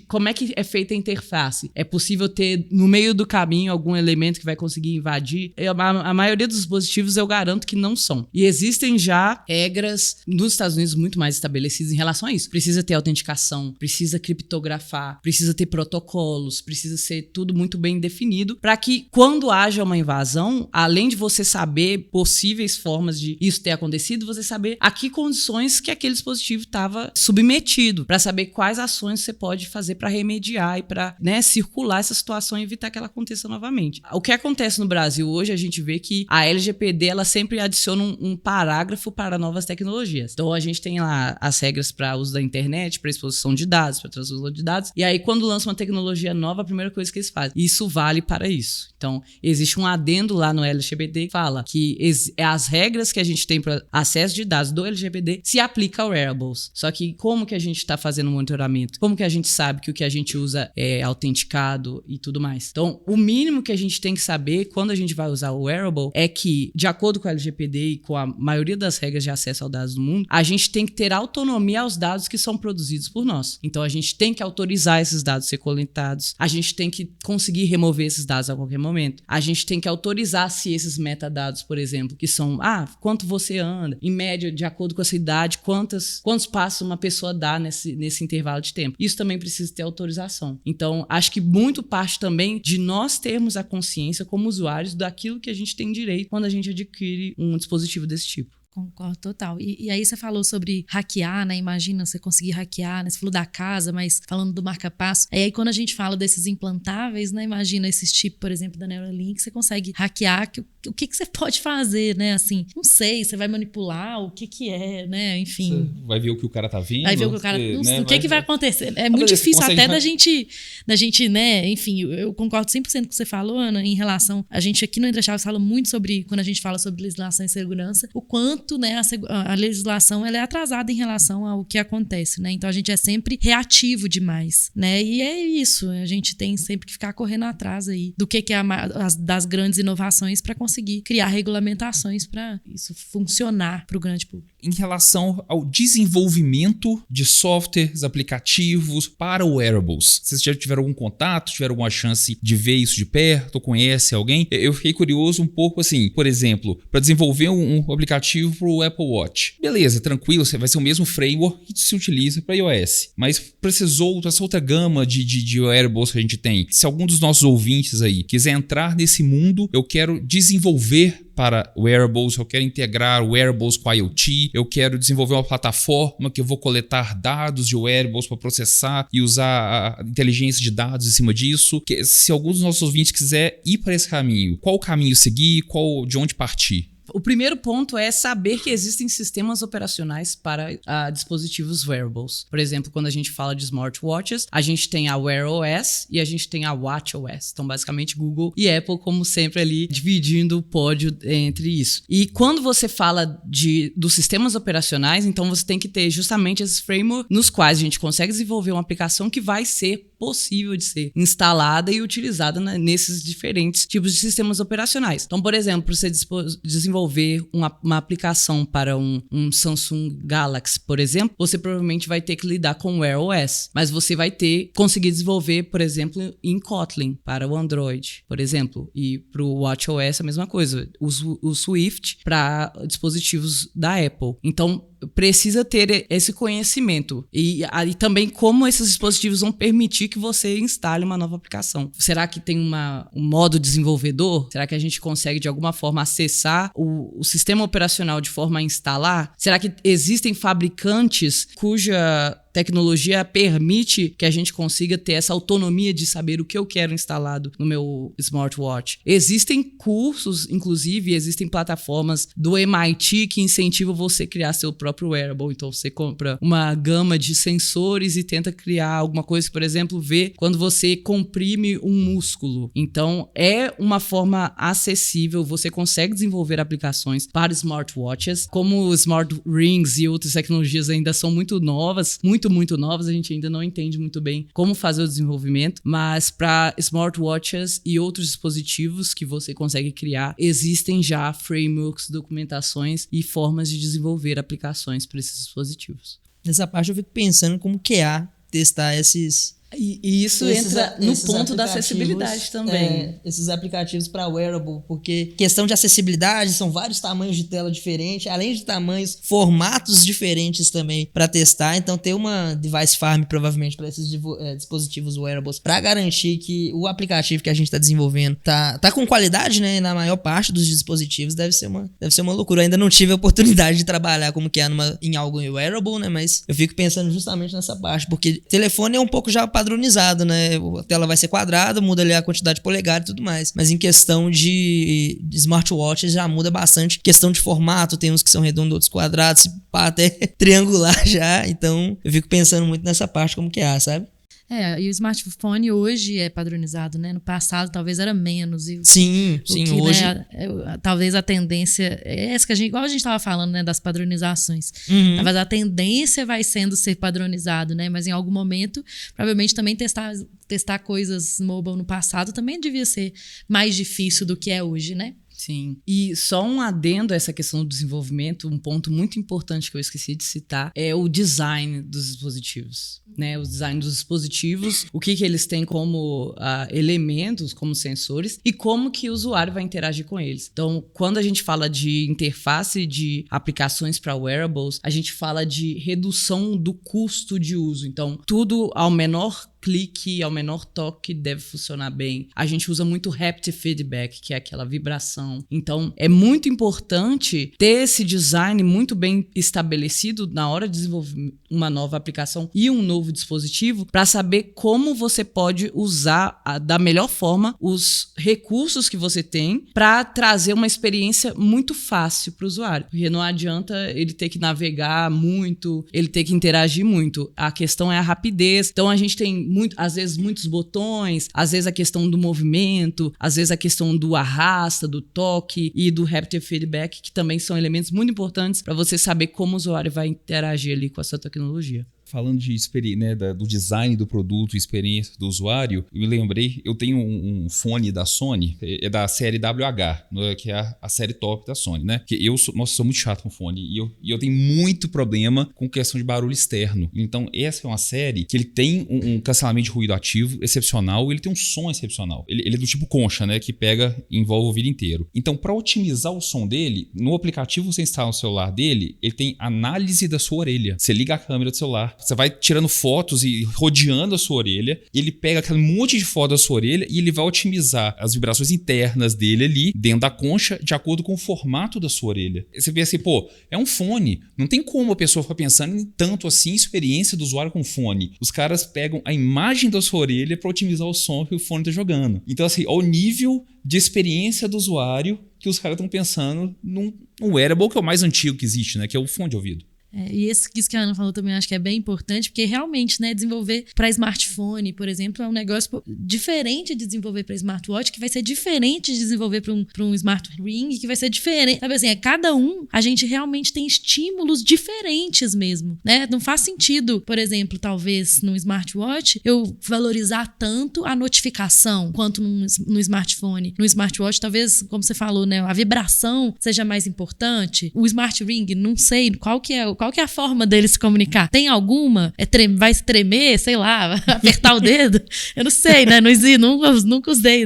Como é que é feita a interface? É possível ter, no meio do caminho, algum elemento que vai conseguir invadir? A maioria dos dispositivos eu garanto que não são. E existem já regras nos Estados Unidos muito mais estabelecidas em relação a isso. Precisa ter autenticação, precisa criptografar, precisa ter protocolos, precisa ser tudo muito bem definido para que, quando haja uma invasão, além de você saber possíveis formas de isso ter acontecido, você saber a que condições que aquele dispositivo estava submetido, para saber quais ações você pode fazer para remediar e para, circular essa situação e evitar que ela aconteça novamente. O que acontece no Brasil hoje, a gente vê que a LGPD ela sempre adiciona um parágrafo para novas tecnologias. Então, a gente tem lá as regras para uso da internet, para exposição de dados, para transfusão de dados, e aí quando lança uma tecnologia nova, a primeira coisa que eles fazem, isso vale para isso. Então, existe um adendo lá no LGPD que fala que as regras que a gente tem para acesso de dados do LGPD se aplica ao wearables. Só que como que a gente está fazendo o monitoramento? Como que a gente sabe que o que a gente usa é autenticado e tudo mais? Então, o mínimo que a gente tem que saber quando a gente vai usar o wearable é que, de acordo com o LGPD e com a maioria das regras de acesso aos dados do mundo, a gente tem que ter autonomia aos dados que são produzidos por nós. Então, a gente tem que autorizar esses dados a ser coletados, a gente tem que conseguir remover esses dados a qualquer momento, a gente tem que autorizar se esses metadados, por exemplo, que são, quanto você anda, em média, de acordo com a sua idade, quantos passos uma pessoa dá nesse intervalo de tempo. Isso também precisa ter autorização. Então, acho que muito parte também de nós termos a consciência como usuários daquilo que a gente tem direito quando a gente adquire um dispositivo desse tipo. Concordo total. E aí você falou sobre hackear, né? Imagina você conseguir hackear, né? Você falou da casa, mas falando do marca-passo. E aí quando a gente fala desses implantáveis, né? Imagina esses chips, por exemplo, da Neuralink, você consegue hackear. O que você pode fazer, né? Assim, não sei, você vai manipular o que é, né? Enfim. Você vai ver o que o cara tá vendo. Vai ver o que o cara... o que vai acontecer. É muito difícil até da gente, né? Enfim, eu concordo 100% com o que você falou, Ana, em relação... A gente aqui no Entre Chaves fala muito sobre, quando a gente fala sobre legislação e segurança, o quanto, né, a legislação ela é atrasada em relação ao que acontece, né? Então a gente é sempre reativo demais, né? E é isso, a gente tem sempre que ficar correndo atrás aí do que é das grandes inovações para conseguir criar regulamentações para isso funcionar para o grande público. Em relação ao desenvolvimento de softwares, aplicativos para wearables, vocês já tiveram algum contato, tiveram alguma chance de ver isso de perto, conhece alguém? Eu fiquei curioso um pouco assim, por exemplo, para desenvolver um aplicativo para o Apple Watch. Beleza, tranquilo, vai ser o mesmo framework que se utiliza para iOS, mas para essa outra gama de wearables que a gente tem, se algum dos nossos ouvintes aí quiser entrar nesse mundo, eu quero desenvolver para wearables, eu quero integrar wearables com IoT, eu quero desenvolver uma plataforma que eu vou coletar dados de wearables para processar e usar a inteligência de dados em cima disso. Se algum dos nossos ouvintes quiser ir para esse caminho, qual o caminho seguir, de onde partir? O primeiro ponto é saber que existem sistemas operacionais para dispositivos wearables. Por exemplo, quando a gente fala de smartwatches, a gente tem a Wear OS e a gente tem a Watch OS. Então, basicamente, Google e Apple, como sempre, ali dividindo o pódio entre isso. E quando você fala dos sistemas operacionais, então você tem que ter justamente esses frameworks nos quais a gente consegue desenvolver uma aplicação que vai ser possível de ser instalada e utilizada nesses diferentes tipos de sistemas operacionais. Então, por exemplo, para você desenvolver uma aplicação para um Samsung Galaxy, por exemplo, você provavelmente vai ter que lidar com o Wear OS, mas você vai conseguir desenvolver, por exemplo, em Kotlin para o Android, por exemplo, e para o WatchOS a mesma coisa, o Swift para dispositivos da Apple. Então, precisa ter esse conhecimento e também como esses dispositivos vão permitir que você instale uma nova aplicação. Será que tem um modo desenvolvedor? Será que a gente consegue de alguma forma acessar o sistema operacional de forma a instalar? Será que existem fabricantes cuja tecnologia permite que a gente consiga ter essa autonomia de saber o que eu quero instalado no meu smartwatch? Existem cursos, inclusive, existem plataformas do MIT que incentivam você a criar seu próprio wearable. Então, você compra uma gama de sensores e tenta criar alguma coisa, por exemplo, ver quando você comprime um músculo. Então, é uma forma acessível, você consegue desenvolver aplicações para smartwatches, como smart rings e outras tecnologias ainda são muito novas, muito novas, a gente ainda não entende muito bem como fazer o desenvolvimento, mas para smartwatches e outros dispositivos que você consegue criar, existem já frameworks, documentações e formas de desenvolver aplicações para esses dispositivos. Nessa parte eu fico pensando como QA testar esses... E isso entra no ponto da acessibilidade também. Esses aplicativos para wearable, porque questão de acessibilidade, são vários tamanhos de tela diferentes, além de tamanhos, formatos diferentes também para testar. Então ter uma device farm provavelmente para esses dispositivos wearables para garantir que o aplicativo que a gente está desenvolvendo tá com qualidade, né? Na maior parte dos dispositivos deve ser uma loucura. Eu ainda não tive a oportunidade de trabalhar como que é em algo wearable, né? Mas eu fico pensando justamente nessa parte, porque telefone é um pouco já padronizado, né? A tela vai ser quadrada, muda ali a quantidade de polegadas e tudo mais. Mas em questão de smartwatches já muda bastante. Questão de formato, tem uns que são redondos, outros quadrados, até triangular já. Então eu fico pensando muito nessa parte como que é, sabe? E o smartphone hoje é padronizado, né? No passado talvez era menos. Sim, hoje... Né, talvez a tendência é essa que igual a gente estava falando, né? Das padronizações. Talvez a tendência vai sendo ser padronizado, né? Mas em algum momento, provavelmente também testar coisas mobile no passado também devia ser mais difícil do que é hoje, né? Sim. E só um adendo a essa questão do desenvolvimento, um ponto muito importante que eu esqueci de citar é o design dos dispositivos, né? O design dos dispositivos, o que eles têm como elementos, como sensores e como que o usuário vai interagir com eles. Então, quando a gente fala de interface de aplicações para wearables, a gente fala de redução do custo de uso. Então, tudo ao menor clique, ao menor toque deve funcionar bem. A gente usa muito haptic feedback, que é aquela vibração. Então, é muito importante ter esse design muito bem estabelecido na hora de desenvolver uma nova aplicação e um novo dispositivo para saber como você pode usar da melhor forma os recursos que você tem para trazer uma experiência muito fácil para o usuário. Porque não adianta ele ter que navegar muito, ele ter que interagir muito. A questão é a rapidez. Então, a gente tem às vezes muitos botões, às vezes a questão do movimento, às vezes a questão do arrasta, do toque e do haptic feedback, que também são elementos muito importantes para você saber como o usuário vai interagir ali com a sua tecnologia. Falando de né, do design do produto, experiência do usuário, eu me lembrei, eu tenho um fone da Sony, é da série WH, que é a série top da Sony, né? Que eu sou muito chato com fone e eu tenho muito problema com questão de barulho externo. Então, essa é uma série que ele tem um cancelamento de ruído ativo excepcional, ele tem um som excepcional. Ele é do tipo concha, né? Que pega e envolve o vídeo inteiro. Então, para otimizar o som dele, no aplicativo você instala no celular dele, ele tem análise da sua orelha. Você liga a câmera do celular, você vai tirando fotos e rodeando a sua orelha, ele pega aquele monte de foto da sua orelha e ele vai otimizar as vibrações internas dele ali, dentro da concha, de acordo com o formato da sua orelha. Você vê assim, é um fone. Não tem como a pessoa ficar pensando em tanto assim experiência do usuário com fone. Os caras pegam a imagem da sua orelha para otimizar o som que o fone tá jogando. Então, assim, ao nível de experiência do usuário que os caras estão pensando num wearable que é o mais antigo que existe, né? Que é o fone de ouvido. E isso que a Ana falou também acho que é bem importante, porque realmente, né, desenvolver para smartphone, por exemplo, é um negócio diferente de desenvolver para smartwatch, que vai ser diferente de desenvolver para um smart ring, que vai ser diferente. Sabe assim, cada um, a gente realmente tem estímulos diferentes mesmo, né? Não faz sentido, por exemplo, talvez no smartwatch, eu valorizar tanto a notificação quanto no smartphone. No smartwatch, talvez, como você falou, né, a vibração seja mais importante. O smart ring, não sei qual que é a forma dele se comunicar. Tem alguma? Vai se tremer, sei lá, apertar o dedo? Eu não sei, né? Nunca usei,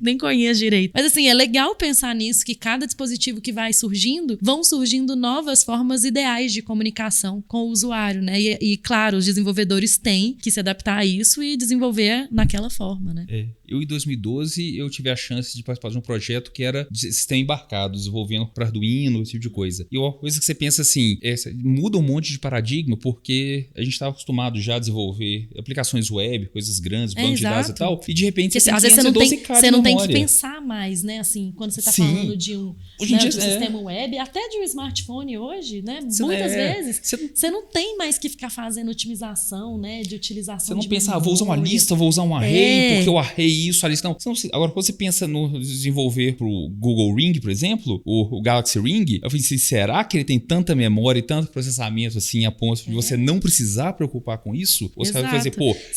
nem conheço direito. Mas assim, é legal pensar nisso, que cada dispositivo que vai surgindo, vão surgindo novas formas ideais de comunicação com o usuário, né? E claro, os desenvolvedores têm que se adaptar a isso e desenvolver naquela forma, né? Eu, em 2012, eu tive a chance de participar de um projeto que era de sistema embarcado, desenvolvendo para Arduino, esse tipo de coisa. E uma coisa que você pensa assim, muda um monte de paradigma, porque a gente estava acostumado já a desenvolver aplicações web, coisas grandes, bancos de dados e tal, e de repente porque, você tem às vezes você não tem que pensar mais, né? Assim, quando você está falando de um sistema web, até de um smartphone hoje, né? Muitas vezes, você não tem mais que ficar fazendo otimização, né? De utilização. Você não pensa, vou usar uma lista, vou usar um array, porque o array isso, a lista. Não. Agora, quando você pensa no desenvolver pro Google Ring, por exemplo, o Galaxy Ring, eu falei assim, será que ele tem tanta memória e tanto processamento assim, a ponto de você não precisar preocupar com isso? Ou você vai fazer,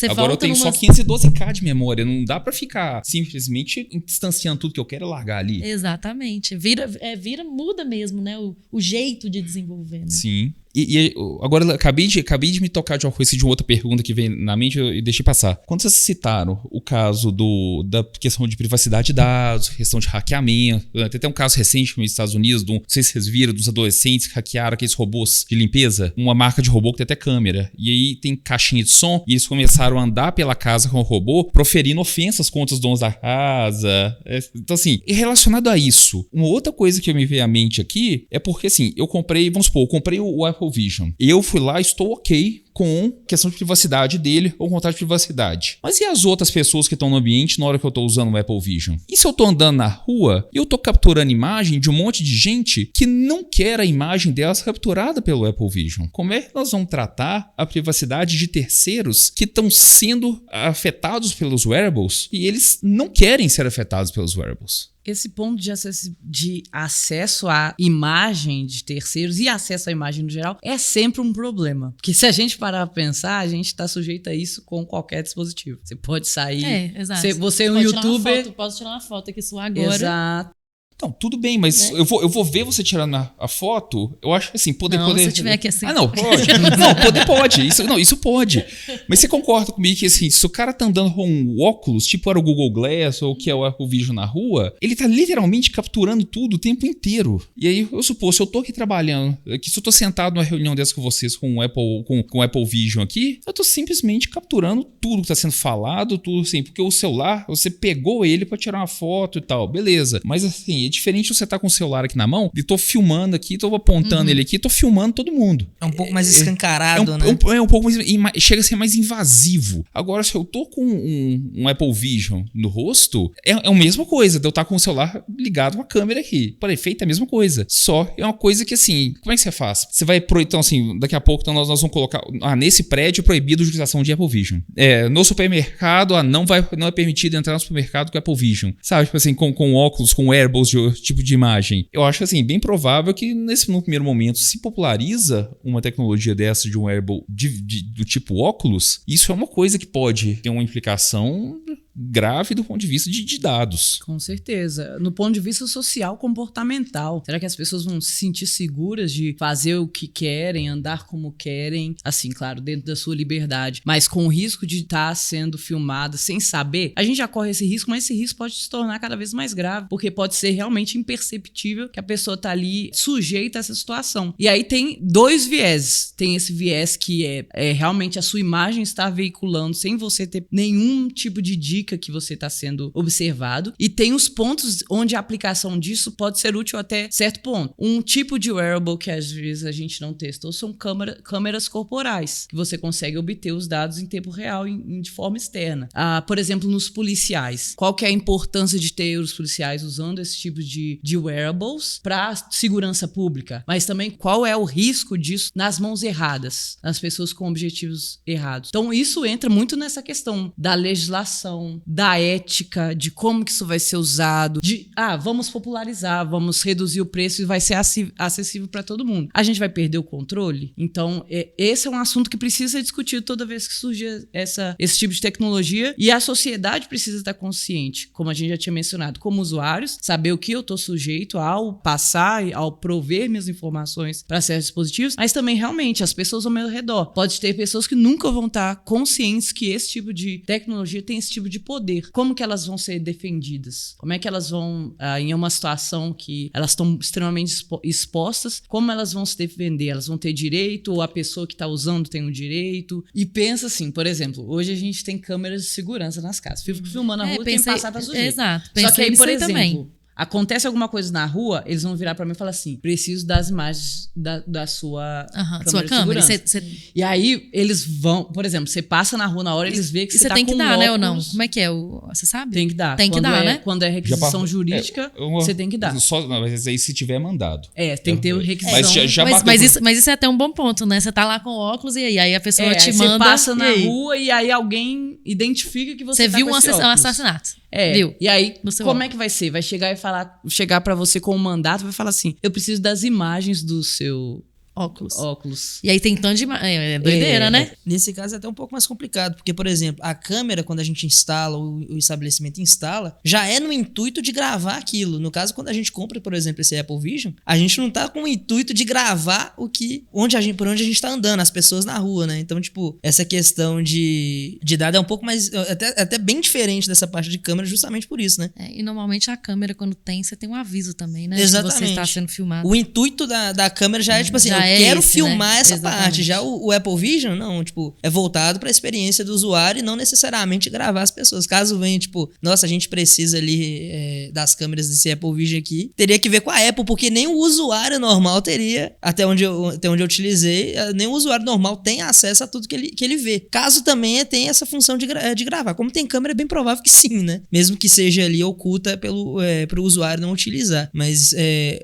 agora eu tenho só 512K de memória, não dá pra ficar simplesmente instanciando tudo que eu quero e largar ali. Exatamente. Muda mesmo, né? O jeito de desenvolver, né? Sim. E agora, acabei de me tocar de uma coisa, de uma outra pergunta que vem na mente e deixei passar. Quando vocês citaram o caso da questão de privacidade de dados, questão de hackeamento, tem até um caso recente nos Estados Unidos, não sei se vocês viram, dos adolescentes que hackearam aqueles robôs de limpeza, uma marca de robô que tem até câmera. E aí tem caixinha de som e eles começaram a andar pela casa com o robô, proferindo ofensas contra os donos da casa. Então assim, e relacionado a isso, uma outra coisa que me veio à mente aqui é porque assim, eu comprei o Apple Vision. Eu fui lá, estou ok com questão de privacidade dele ou contrato de privacidade. Mas e as outras pessoas que estão no ambiente na hora que eu estou usando o Apple Vision? E se eu estou andando na rua e eu estou capturando imagem de um monte de gente que não quer a imagem delas capturada pelo Apple Vision? Como é que nós vamos tratar a privacidade de terceiros que estão sendo afetados pelos wearables e eles não querem ser afetados pelos wearables? Esse ponto de acesso à imagem de terceiros e acesso à imagem no geral é sempre um problema. Porque se a gente parar pra pensar, a gente está sujeito a isso com qualquer dispositivo. Você pode sair... exato. Você é um youtuber... Posso tirar uma foto aqui sua agora. Exato. Não, tudo bem, mas eu vou ver você tirando a foto. Eu acho que assim, poder. Se tiver aqui assim. Não, pode. Não, poder pode. Isso pode. Mas você concorda comigo que assim, se o cara tá andando com um óculos, tipo era o Google Glass ou que é o Apple Vision na rua, ele tá literalmente capturando tudo o tempo inteiro. E aí, eu supor, se eu tô aqui trabalhando, se eu tô sentado numa reunião dessa com vocês com o Apple Vision aqui, eu tô simplesmente capturando tudo que tá sendo falado, tudo assim, porque o celular, você pegou ele pra tirar uma foto e tal, beleza. Mas assim, diferente você tá com o celular aqui na mão e tô filmando aqui, tô apontando ele aqui, tô filmando todo mundo. É um pouco mais escancarado, né? É um pouco mais... Chega a ser mais invasivo. Agora, se eu tô com um Apple Vision no rosto, é a mesma coisa de eu estar com o celular ligado com a câmera aqui. Para efeito, é a mesma coisa. Só é uma coisa que, assim, como é que você faz? Você vai... Então, assim, daqui a pouco nós vamos colocar... nesse prédio, proibido a utilização de Apple Vision. No supermercado, não é permitido entrar no supermercado com Apple Vision. Sabe? Tipo assim, com óculos, com wearables de tipo de imagem. Eu acho assim, bem provável que no primeiro momento se populariza uma tecnologia dessa de um wearable do tipo óculos, isso é uma coisa que pode ter uma implicação grave do ponto de vista de dados. Com certeza. No ponto de vista social, comportamental. Será que as pessoas vão se sentir seguras de fazer o que querem, andar como querem? Assim, claro, dentro da sua liberdade. Mas com o risco de estar sendo filmada sem saber, a gente já corre esse risco, mas esse risco pode se tornar cada vez mais grave, porque pode ser realmente imperceptível que a pessoa tá ali sujeita a essa situação. E aí tem dois vieses. Tem esse viés que é realmente a sua imagem estar veiculando sem você ter nenhum tipo de dica indica que você está sendo observado. E tem os pontos onde a aplicação disso pode ser útil até certo ponto. Um tipo de wearable que às vezes a gente não testou são câmeras corporais, que você consegue obter os dados em tempo real de forma externa. Por exemplo, nos policiais. Qual que é a importância de ter os policiais usando esse tipo de wearables para segurança pública? Mas também qual é o risco disso nas mãos erradas, nas pessoas com objetivos errados? Então isso entra muito nessa questão da legislação, da ética, de como que isso vai ser usado, de vamos popularizar, vamos reduzir o preço e vai ser acessível para todo mundo. A gente vai perder o controle? Então esse é um assunto que precisa ser discutido toda vez que surge esse tipo de tecnologia, e a sociedade precisa estar consciente, como a gente já tinha mencionado, como usuários, saber o que eu estou sujeito ao passar, ao prover minhas informações para certos dispositivos, mas também realmente as pessoas ao meu redor. Pode ter pessoas que nunca vão estar conscientes que esse tipo de tecnologia tem esse tipo de poder. Como que elas vão ser defendidas? Como é que elas vão, em uma situação que elas estão extremamente expostas, como elas vão se defender? Elas vão ter direito, ou a pessoa que está usando tem um direito? E pensa assim, por exemplo, hoje a gente tem câmeras de segurança nas casas. Fico filmando a rua, tem que passar para sujeito. Exato. Só que aí, por exemplo, também. Acontece alguma coisa na rua, eles vão virar pra mim e falar assim: preciso das imagens da sua câmera de segurança. E aí, eles vão, por exemplo, você passa na rua na hora, eles veem que você tá com óculos. Você tem que dar, né, ou não? Como é que é? Você sabe? Tem que dar. Tem que dar, né? Quando é requisição jurídica, você tem que dar. Mas aí se tiver mandado. Tem que ter requisição. Mas isso é até um bom ponto, né? Você tá lá com óculos e aí a pessoa te manda. Você passa na rua e aí alguém identifica que você tá viu com esse óculos. Um assassinato. Viu? E aí, como óculos. é que vai ser? Vai chegar pra você com um mandato, vai falar assim: eu preciso das imagens do seu óculos. E aí tem tanto de doideira, né? Nesse caso é até um pouco mais complicado, porque, por exemplo, a câmera, quando a gente instala, o estabelecimento instala, já é no intuito de gravar aquilo. No caso, quando a gente compra, por exemplo, esse Apple Vision, a gente não tá com o intuito de gravar por onde a gente tá andando, as pessoas na rua, né? Então, tipo, essa questão de dado é um pouco mais, até bem diferente dessa parte de câmera, justamente por isso, né? E normalmente a câmera, quando você tem um aviso também, né? Exatamente. Que você está sendo filmado. O intuito da câmera já é, tipo assim, eu quero filmar essa parte. Já o Apple Vision, não, tipo, é voltado para a experiência do usuário e não necessariamente gravar as pessoas. Caso venha, tipo, nossa, a gente precisa ali das câmeras desse Apple Vision aqui, teria que ver com a Apple, porque nem o usuário normal teria, até onde eu utilizei, nem o usuário normal tem acesso a tudo que ele vê. Caso também tenha essa função de gravar. Como tem câmera, é bem provável que sim, né? Mesmo que seja ali oculta pro usuário não utilizar. Mas é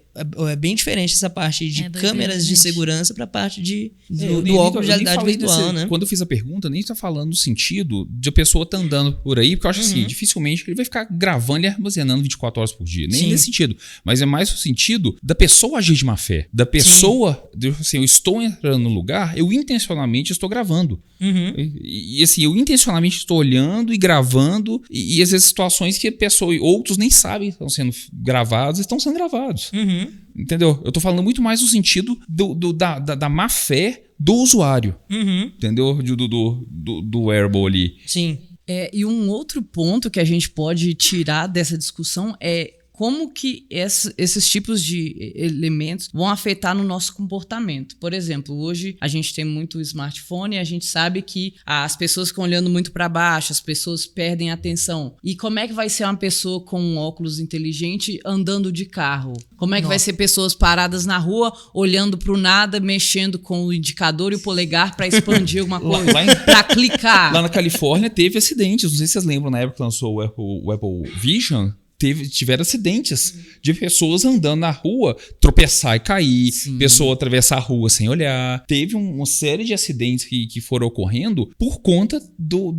bem diferente essa parte de câmeras de segurança para a parte do óculos de realidade virtual, né? Quando eu fiz a pergunta, nem tá falando no sentido de a pessoa tá andando por aí, porque eu acho assim, dificilmente ele vai ficar gravando e armazenando 24 horas por dia. Nem nesse sentido. Mas é mais o sentido da pessoa agir de má fé. Da pessoa, assim, eu estou entrando no lugar, eu intencionalmente estou gravando. E assim, eu intencionalmente estou olhando e gravando, e às vezes situações que a pessoa e outros nem sabem que estão sendo gravados, estão sendo gravados. Entendeu? Eu tô falando muito mais no sentido da má fé do usuário. Entendeu? Do wearable ali. Sim. E um outro ponto que a gente pode tirar dessa discussão é como que esses tipos de elementos vão afetar no nosso comportamento. Por exemplo, hoje a gente tem muito smartphone e a gente sabe que as pessoas ficam olhando muito para baixo, as pessoas perdem a atenção. E como é que vai ser uma pessoa com um óculos inteligente andando de carro? Como é que vai ser pessoas paradas na rua, olhando para o nada, mexendo com o indicador e o polegar para expandir alguma coisa, para clicar? Lá na Califórnia teve acidentes, não sei se vocês lembram, na época que lançou o Apple Vision, tiveram acidentes de pessoas andando na rua, tropeçar e cair, pessoa atravessar a rua sem olhar. Teve uma série de acidentes que foram ocorrendo por conta do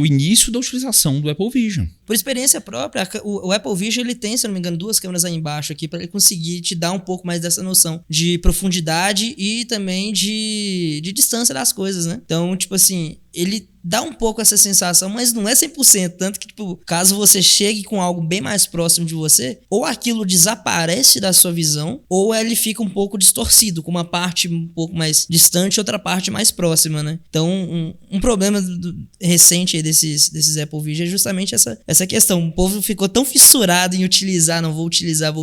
início da utilização do Apple Vision. Por experiência própria, o Apple Vision ele tem, se eu não me engano, 2 câmeras aí embaixo aqui para ele conseguir te dar um pouco mais dessa noção de profundidade e também de distância das coisas, né? Então, tipo assim, ele dá um pouco essa sensação, mas não é 100%. Tanto que, tipo, caso você chegue com algo bem mais próximo de você, ou aquilo desaparece da sua visão, ou ele fica um pouco distorcido, com uma parte um pouco mais distante e outra parte mais próxima, né? Então, um problema recente aí desses Apple Vision é justamente essa questão. O povo ficou tão fissurado em utilizar, não vou utilizar,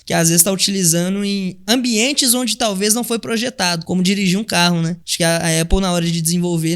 que às vezes está utilizando em ambientes onde talvez não foi projetado, como dirigir um carro, né? Acho que a Apple, na hora de desenvolver,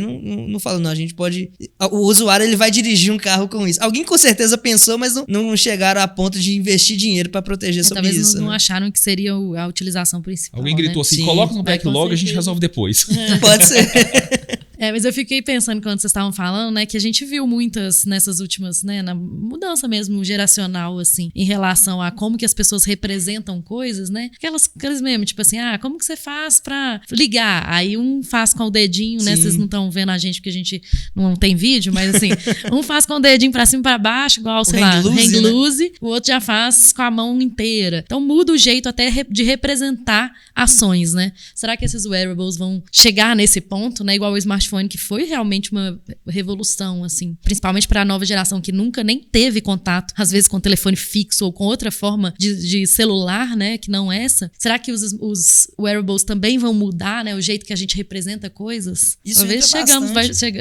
não fala, não, a gente pode... O usuário, ele vai dirigir um carro com isso. Alguém com certeza pensou, mas não chegaram a ponto de investir dinheiro para proteger sobre talvez isso. Não acharam que seria a utilização principal. Alguém gritou assim, coloca no backlog, a gente resolve depois. Pode ser. Mas eu fiquei pensando quando vocês estavam falando, né, que a gente viu muitas nessas últimas, né, na mudança mesmo geracional, assim, em relação a como que as pessoas representam coisas, né, aquelas mesmo, tipo assim, como que você faz pra ligar? Aí um faz com o dedinho, né, vocês não estão vendo a gente porque a gente não tem vídeo, mas assim, um faz com o dedinho pra cima e pra baixo, igual, sei lá, hang loose, né? O outro já faz com a mão inteira. Então muda o jeito até de representar ações, né? Será que esses wearables vão chegar nesse ponto, né, igual o smartphone, que foi realmente uma revolução, assim, principalmente para a nova geração que nunca nem teve contato, às vezes com telefone fixo ou com outra forma de celular, né, que não essa. Será que os wearables também vão mudar, né, o jeito que a gente representa coisas? Isso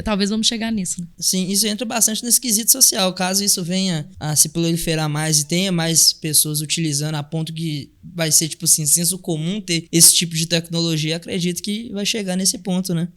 talvez vamos chegar nisso. Né? Sim, isso entra bastante nesse quesito social. Caso isso venha a se proliferar mais e tenha mais pessoas utilizando a ponto que vai ser, tipo assim, senso comum ter esse tipo de tecnologia, acredito que vai chegar nesse ponto, né?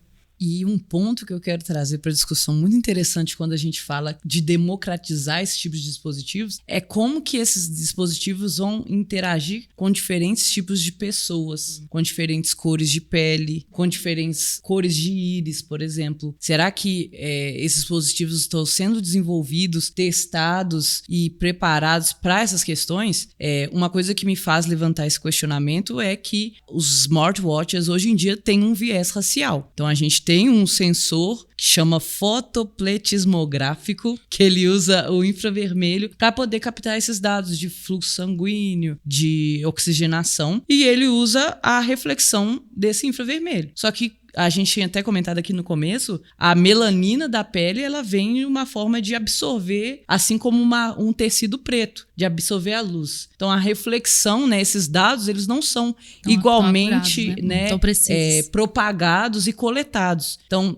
E um ponto que eu quero trazer para a discussão muito interessante quando a gente fala de democratizar esses tipos de dispositivos é como que esses dispositivos vão interagir com diferentes tipos de pessoas, com diferentes cores de pele, com diferentes cores de íris, por exemplo. Será que esses dispositivos estão sendo desenvolvidos, testados e preparados para essas questões? Uma coisa que me faz levantar esse questionamento é que os smartwatches hoje em dia têm um viés racial. Então a gente tem um sensor que chama fotopletismográfico, que ele usa o infravermelho para poder captar esses dados de fluxo sanguíneo, de oxigenação, e ele usa a reflexão desse infravermelho. Só que a gente tinha até comentado aqui no começo, a melanina da pele, ela vem em uma forma de absorver, assim como um tecido preto, de absorver a luz. Então, a reflexão, né, esses dados, eles não são igualmente propagados e coletados. Então,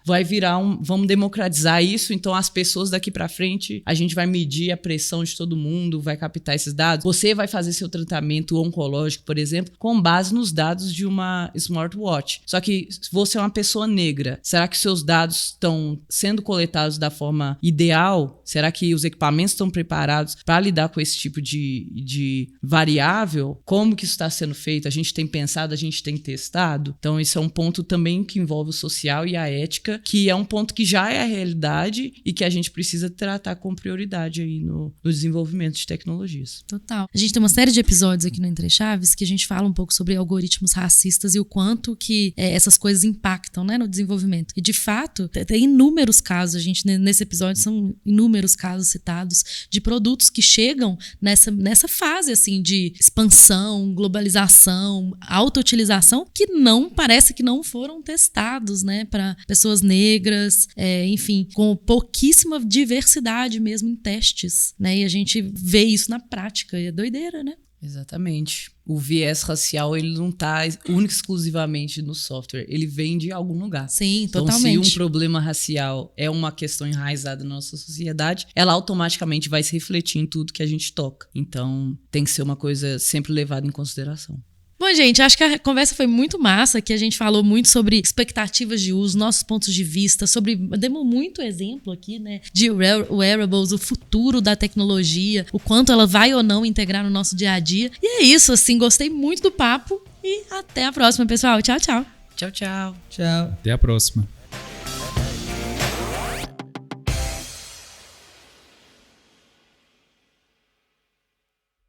vai virar vamos democratizar isso, então as pessoas daqui para frente, a gente vai medir a pressão de todo mundo, vai captar esses dados. Você vai fazer seu tratamento oncológico, por exemplo, com base nos dados de uma smartwatch. Só que se você é uma pessoa negra, será que seus dados estão sendo coletados da forma ideal? Será que os equipamentos estão preparados para lidar com esse tipo de variável? Como que isso está sendo feito? A gente tem pensado, a gente tem testado? Então, esse é um ponto também que envolve o social e a ética, que é um ponto que já é a realidade e que a gente precisa tratar com prioridade aí no desenvolvimento de tecnologias. Total. A gente tem uma série de episódios aqui no Entre Chaves que a gente fala um pouco sobre algoritmos racistas e o quanto que essas coisas impactam, né, no desenvolvimento. E, de fato, tem inúmeros casos, nesse episódio são inúmeros casos citados de produtos que chegam nessa fase, assim, de expansão, globalização, auto-utilização, que parece que não foram testados, né, para pessoas negras, enfim, com pouquíssima diversidade mesmo em testes, né, e a gente vê isso na prática, e é doideira, né? Exatamente. O viés racial, ele não está único exclusivamente no software, ele vem de algum lugar. Sim, totalmente. Então, se um problema racial é uma questão enraizada na nossa sociedade, ela automaticamente vai se refletir em tudo que a gente toca. Então, tem que ser uma coisa sempre levada em consideração. Bom, gente, acho que a conversa foi muito massa, que a gente falou muito sobre expectativas de uso, nossos pontos de vista, demos muito exemplo aqui, né, de wearables, o futuro da tecnologia, o quanto ela vai ou não integrar no nosso dia a dia. E é isso, assim, gostei muito do papo e até a próxima, pessoal. Tchau, tchau. Tchau, tchau. Tchau. Até a próxima.